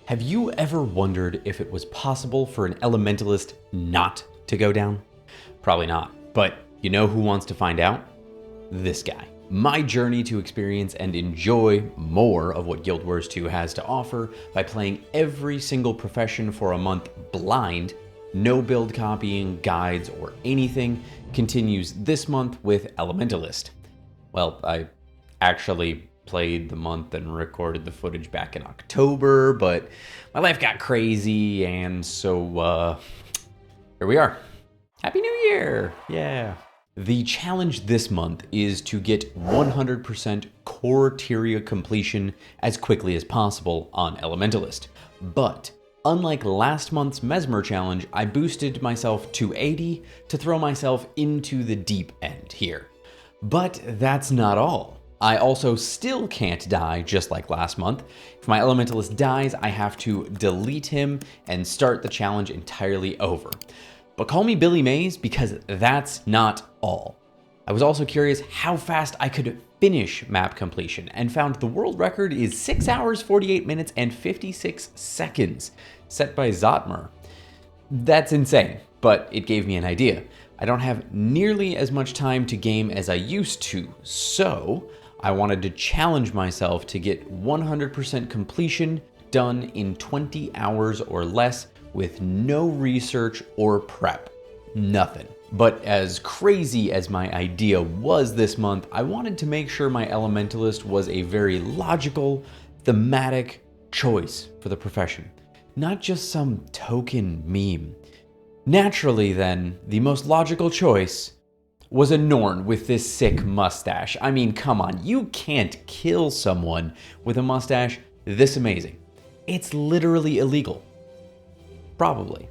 Have you ever wondered if it was possible for an elementalist not to go down? Probably not, but you know who wants to find out? This guy. My journey to experience and enjoy more of what Guild Wars 2 has to offer by playing every single profession for a month blind, no build copying, guides, or anything, continues this month with Elementalist. Well, I actually played the month and recorded the footage back in October, but my life got crazy, and so here we are. Happy New Year! Yeah. The challenge this month is to get 100% Core Tyria completion as quickly as possible on Elementalist. But unlike last month's Mesmer challenge, I boosted myself to 80 to throw myself into the deep end here. But that's not all. I also still can't die, just like last month. If my Elementalist dies, I have to delete him and start the challenge entirely over. But call me Billy Mays, because that's not all. I was also curious how fast I could finish map completion, and found the world record is 6 hours, 48 minutes, and 56 seconds, set by Zotmer. That's insane, but it gave me an idea. I don't have nearly as much time to game as I used to, so I wanted to challenge myself to get 100% completion done in 20 hours or less with no research or prep. Nothing. But as crazy as my idea was this month, I wanted to make sure my Elementalist was a very logical, thematic choice for the profession, not just some token meme. Naturally then, the most logical choice was a Norn with this sick mustache. I mean, come on, you can't kill someone with a mustache this amazing. It's literally illegal. Probably.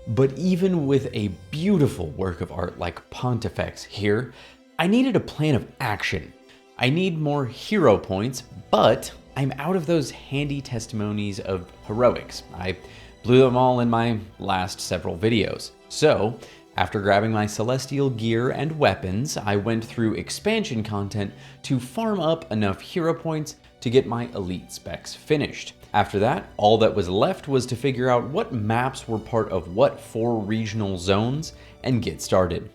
But even with a beautiful work of art like Pontifex here, I needed a plan of action. I need more hero points, but I'm out of those handy testimonies of heroics. I blew them all in my last several videos. So, after grabbing my celestial gear and weapons, I went through expansion content to farm up enough hero points to get my elite specs finished. After that, all that was left was to figure out what maps were part of what 4 regional zones and get started.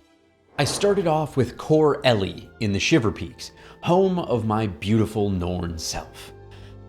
I started off with Core Ellie in the Shiver Peaks, home of my beautiful Norn self.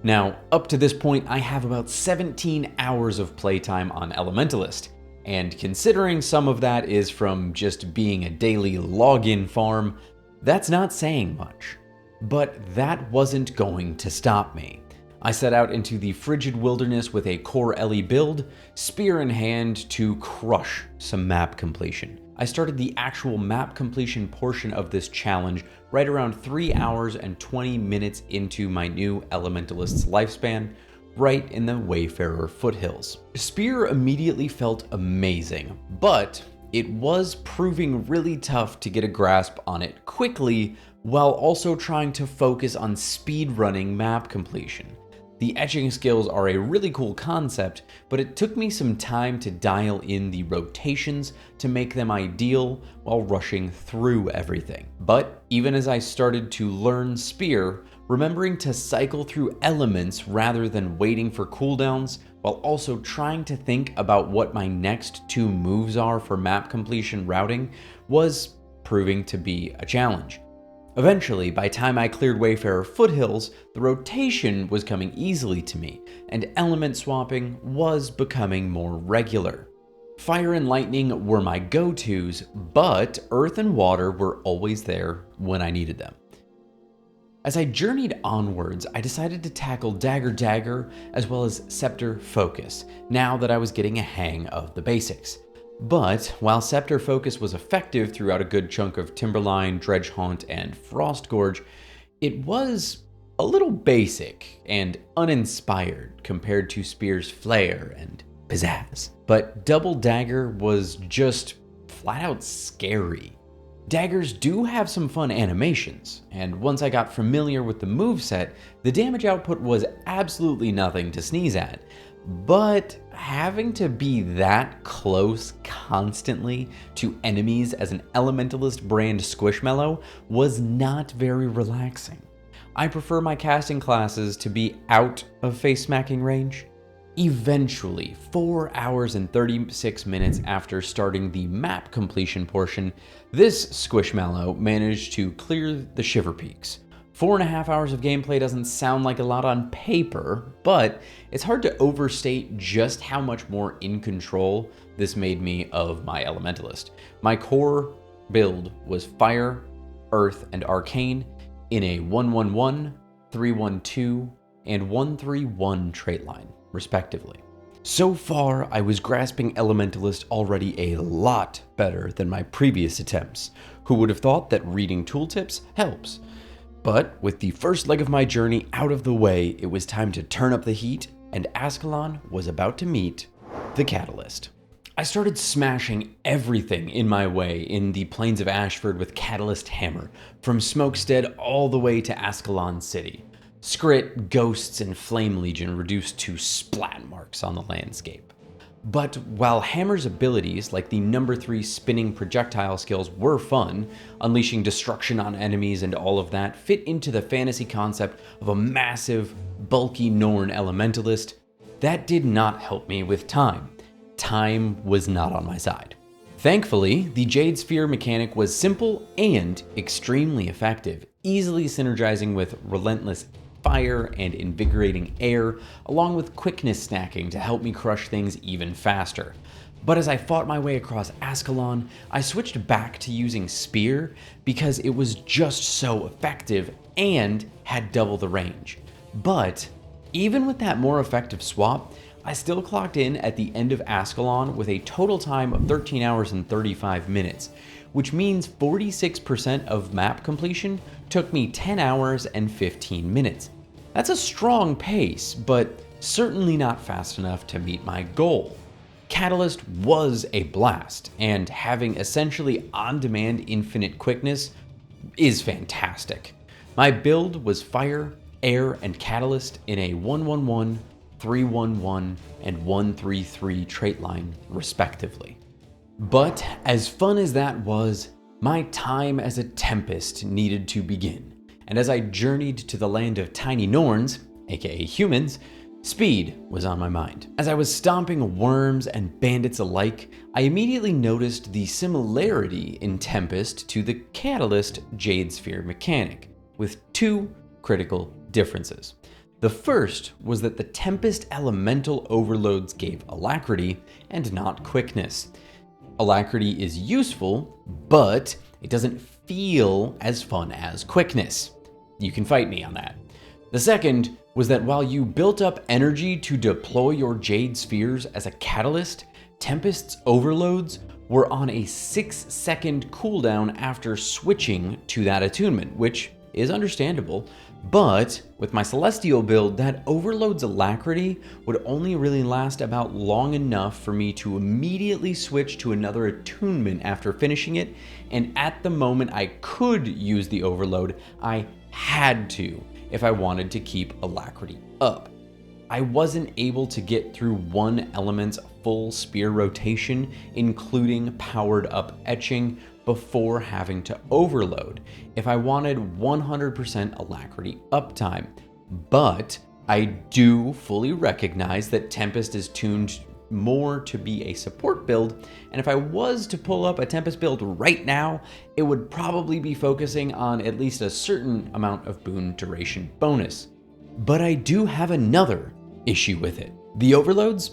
Now, up to this point, I have about 17 hours of playtime on Elementalist, and considering some of that is from just being a daily login farm, that's not saying much. But that wasn't going to stop me. I set out into the frigid wilderness with a Core Ellie build, spear in hand, to crush some map completion. I started the actual map completion portion of this challenge right around 3 hours and 20 minutes into my new Elementalist's lifespan, right in the Wayfarer foothills. Spear immediately felt amazing, but it was proving really tough to get a grasp on it quickly while also trying to focus on speedrunning map completion. The etching skills are a really cool concept, but it took me some time to dial in the rotations to make them ideal while rushing through everything. But even as I started to learn Spear, remembering to cycle through elements rather than waiting for cooldowns, while also trying to think about what my next 2 moves are for map completion routing, was proving to be a challenge. Eventually, by the time I cleared Wayfarer foothills, the rotation was coming easily to me, and element swapping was becoming more regular. Fire and lightning were my go-tos, but earth and water were always there when I needed them. As I journeyed onwards, I decided to tackle Dagger as well as Scepter Focus, now that I was getting a hang of the basics. But while Scepter Focus was effective throughout a good chunk of Timberline, Dredgehaunt, and Frost Gorge, it was a little basic and uninspired compared to Spear's flair and pizzazz. But Double Dagger was just flat out scary. Daggers do have some fun animations, and once I got familiar with the moveset, the damage output was absolutely nothing to sneeze at. But having to be that close constantly to enemies as an Elementalist brand Squishmallow was not very relaxing. I prefer my casting classes to be out of face smacking range. Eventually, 4 hours and 36 minutes after starting the map completion portion, this Squishmallow managed to clear the Shiver Peaks. 4.5 hours of gameplay doesn't sound like a lot on paper, but it's hard to overstate just how much more in control this made me of my Elementalist. My core build was Fire, Earth, and Arcane in a 1-1-1, 3-1-2, and 1-3-1 trait line, respectively. So far, I was grasping Elementalist already a lot better than my previous attempts. Who would have thought that reading tooltips helps? But with the first leg of my journey out of the way, it was time to turn up the heat, and Ascalon was about to meet the Catalyst. I started smashing everything in my way in the Plains of Ashford with Catalyst Hammer, from Smokestead all the way to Ascalon City. Skrit, Ghosts, and Flame Legion reduced to splat marks on the landscape. But while Hammer's abilities, like the number 3 spinning projectile skills, were fun, unleashing destruction on enemies and all of that fit into the fantasy concept of a massive, bulky Norn Elementalist, that did not help me with time. Time was not on my side. Thankfully, the Jade Sphere mechanic was simple and extremely effective, easily synergizing with Relentless Fire and Invigorating Air, along with quickness snacking to help me crush things even faster. But as I fought my way across Ascalon, I switched back to using Spear because it was just so effective and had double the range. But even with that more effective swap, I still clocked in at the end of Ascalon with a total time of 13 hours and 35 minutes, which means 46% of map completion took me 10 hours and 15 minutes. That's a strong pace, but certainly not fast enough to meet my goal. Catalyst was a blast, and having essentially on-demand infinite quickness is fantastic. My build was Fire, Air, and Catalyst in a 1-1-1, 3-1-1, and 1-3-3 trait line, respectively. But as fun as that was, my time as a Tempest needed to begin. And as I journeyed to the land of tiny Norns, aka humans, speed was on my mind. As I was stomping worms and bandits alike, I immediately noticed the similarity in Tempest to the Catalyst Jade Sphere mechanic, with 2 critical differences. The first was that the Tempest elemental overloads gave alacrity and not quickness. Alacrity is useful, but it doesn't feel as fun as quickness. You can fight me on that. The second was that while you built up energy to deploy your Jade Spheres as a catalyst, Tempest's overloads were on a 6-second cooldown after switching to that attunement, which is understandable. But with my Celestial build, that overload's alacrity would only really last about long enough for me to immediately switch to another attunement after finishing it, and at the moment I could use the overload, I had to if I wanted to keep alacrity up. I wasn't able to get through one element's full spear rotation, including powered up etching, before having to overload if I wanted 100% alacrity uptime. But I do fully recognize that Tempest is tuned more to be a support build, and if I was to pull up a Tempest build right now, it would probably be focusing on at least a certain amount of boon duration bonus. But I do have another issue with it. The overloads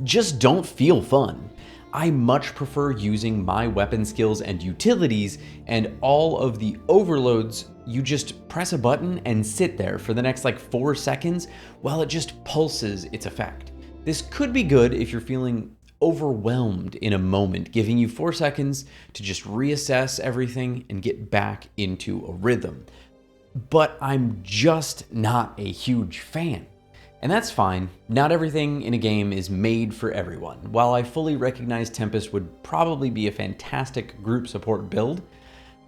just don't feel fun. I much prefer using my weapon skills and utilities, and all of the overloads, you just press a button and sit there for the next 4 seconds while it just pulses its effect. This could be good if you're feeling overwhelmed in a moment, giving you 4 seconds to just reassess everything and get back into a rhythm. But I'm just not a huge fan. And that's fine. Not everything in a game is made for everyone. While I fully recognize Tempest would probably be a fantastic group support build,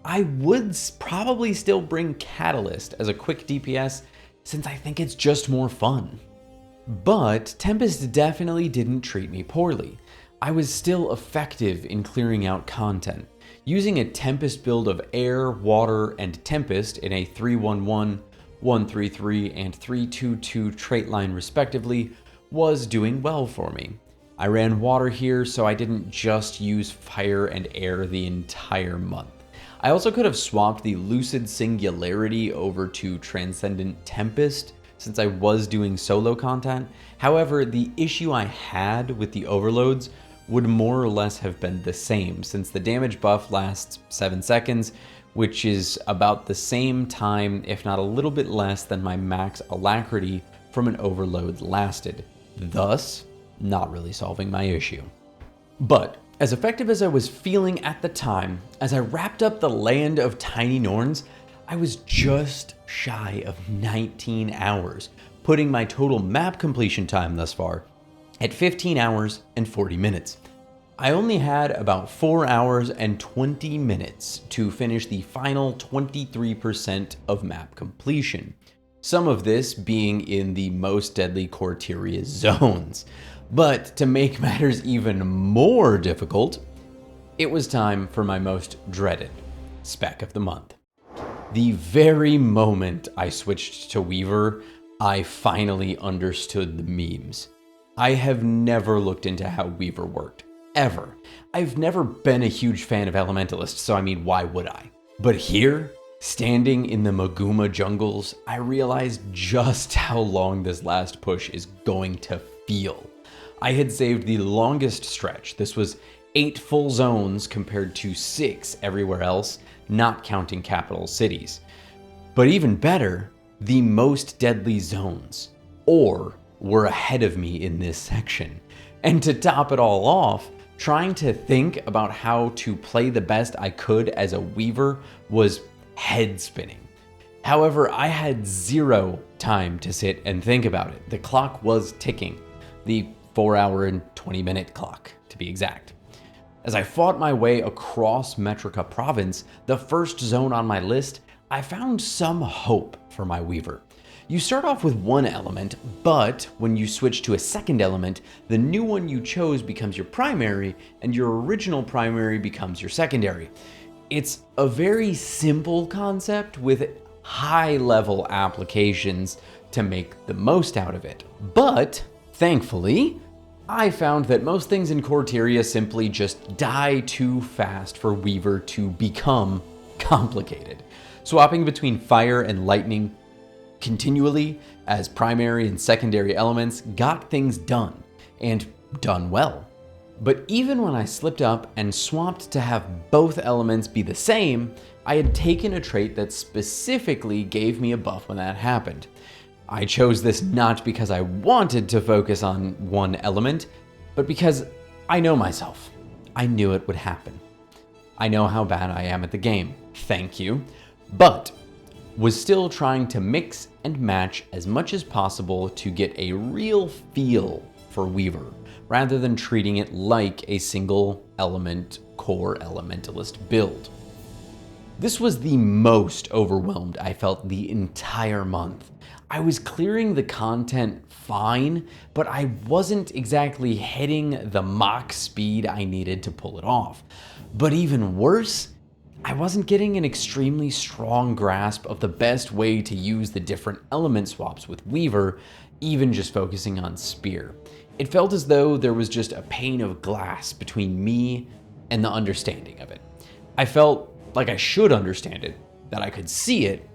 I would probably still bring Catalyst as a quick DPS since I think it's just more fun. But Tempest definitely didn't treat me poorly. I was still effective in clearing out content. Using a Tempest build of Air, Water, and Tempest in a 3-1-1, 1-3-3, and 3-2-2 trait line respectively was doing well for me. I ran water here, so I didn't just use fire and air the entire month. I also could have swapped the Lucid Singularity over to Transcendent Tempest since I was doing solo content. However, the issue I had with the overloads would more or less have been the same since the damage buff lasts 7 seconds, which is about the same time, if not a little bit less than my max alacrity from an overload lasted, thus not really solving my issue. But as effective as I was feeling at the time, as I wrapped up the Land of Tiny Norns, I was just shy of 19 hours, putting my total map completion time thus far at 15 hours and 40 minutes. I only had about 4 hours and 20 minutes to finish the final 23% of map completion, some of this being in the most deadly Core Tyria zones. But to make matters even more difficult, it was time for my most dreaded spec of the month. The very moment I switched to Weaver, I finally understood the memes. I have never looked into how Weaver worked, ever. I've never been a huge fan of Elementalist, so I mean, why would I? But here, standing in the Maguma jungles, I realized just how long this last push is going to feel. I had saved the longest stretch. This was 8 full zones compared to 6 everywhere else, not counting capital cities. But even better, the most deadly zones, or were ahead of me in this section. And to top it all off, trying to think about how to play the best I could as a Weaver was head spinning. However, I had 0 time to sit and think about it. The clock was ticking. The 4-hour and 20-minute clock, to be exact. As I fought my way across Metrica province, the first zone on my list, I found some hope for my Weaver. You start off with one element, but when you switch to a second element, the new one you chose becomes your primary, and your original primary becomes your secondary. It's a very simple concept with high-level applications to make the most out of it. But, thankfully, I found that most things in Core Tyria simply just die too fast for Weaver to become complicated. Swapping between fire and lightning continually as primary and secondary elements got things done, and done well. But even when I slipped up and swapped to have both elements be the same, I had taken a trait that specifically gave me a buff when that happened. I chose this not because I wanted to focus on one element, but because I know myself. I knew it would happen. I know how bad I am at the game, thank you, but was still trying to mix and match as much as possible to get a real feel for Weaver, rather than treating it like a single element Core Elementalist build. This was the most overwhelmed I felt the entire month. I was clearing the content fine, but I wasn't exactly hitting the Mach speed I needed to pull it off. But even worse, I wasn't getting an extremely strong grasp of the best way to use the different element swaps with Weaver, even just focusing on Spear. It felt as though there was just a pane of glass between me and the understanding of it. I felt like I should understand it, that I could see it,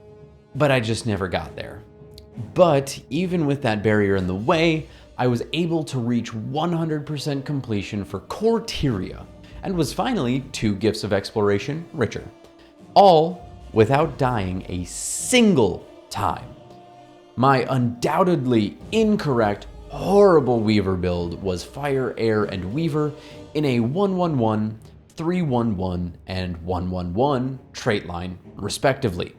but I just never got there. But even with that barrier in the way, I was able to reach 100% completion for Core Tyria, and was finally 2 gifts of exploration richer. All without dying a single time. My undoubtedly incorrect, horrible Weaver build was Fire, Air, and Weaver in a 1-1-1, 3-1-1, and 1-1-1 trait line, respectively.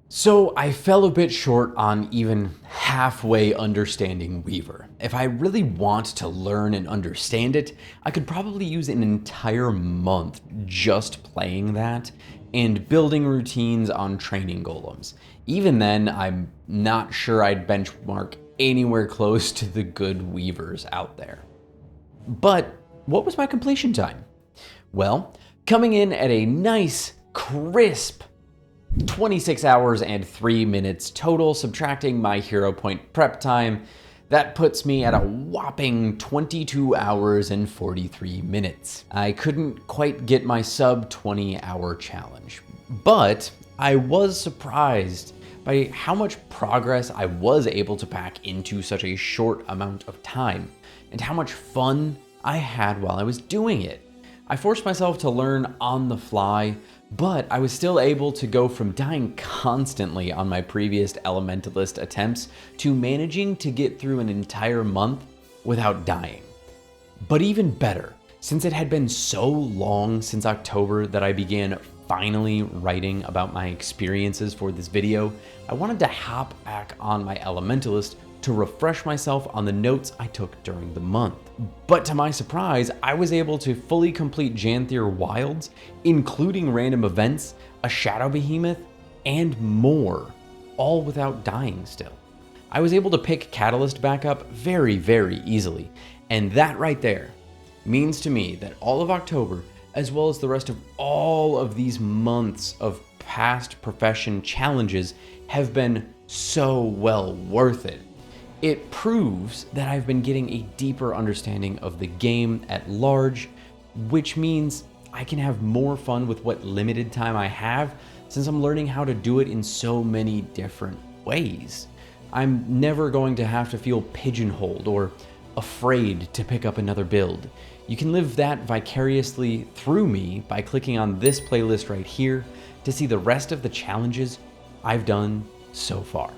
So I fell a bit short on even halfway understanding Weaver. If I really want to learn and understand it, I could probably use an entire month just playing that and building routines on training golems. Even then, I'm not sure I'd benchmark anywhere close to the good Weavers out there. But what was my completion time? Well, coming in at a nice, crisp 26 hours and 3 minutes total, subtracting my hero point prep time, That puts me at a whopping 22 hours and 43 minutes. I couldn't quite get my sub 20-hour challenge, but I was surprised by how much progress I was able to pack into such a short amount of time, and how much fun I had while I was doing it. I forced myself to learn on the fly, but I was still able to go from dying constantly on my previous Elementalist attempts to managing to get through an entire month without dying. But even better, since it had been so long since October that I began finally writing about my experiences for this video, I wanted to hop back on my Elementalist to refresh myself on the notes I took during the month. But to my surprise, I was able to fully complete Janthier Wilds, including random events, a Shadow Behemoth, and more, all without dying still. I was able to pick Catalyst back up very, very easily, and that right there means to me that all of October, as well as the rest of all of these months of past profession challenges, have been so well worth it. It proves that I've been getting a deeper understanding of the game at large, which means I can have more fun with what limited time I have, since I'm learning how to do it in so many different ways. I'm never going to have to feel pigeonholed or afraid to pick up another build. You can live that vicariously through me by clicking on this playlist right here to see the rest of the challenges I've done so far.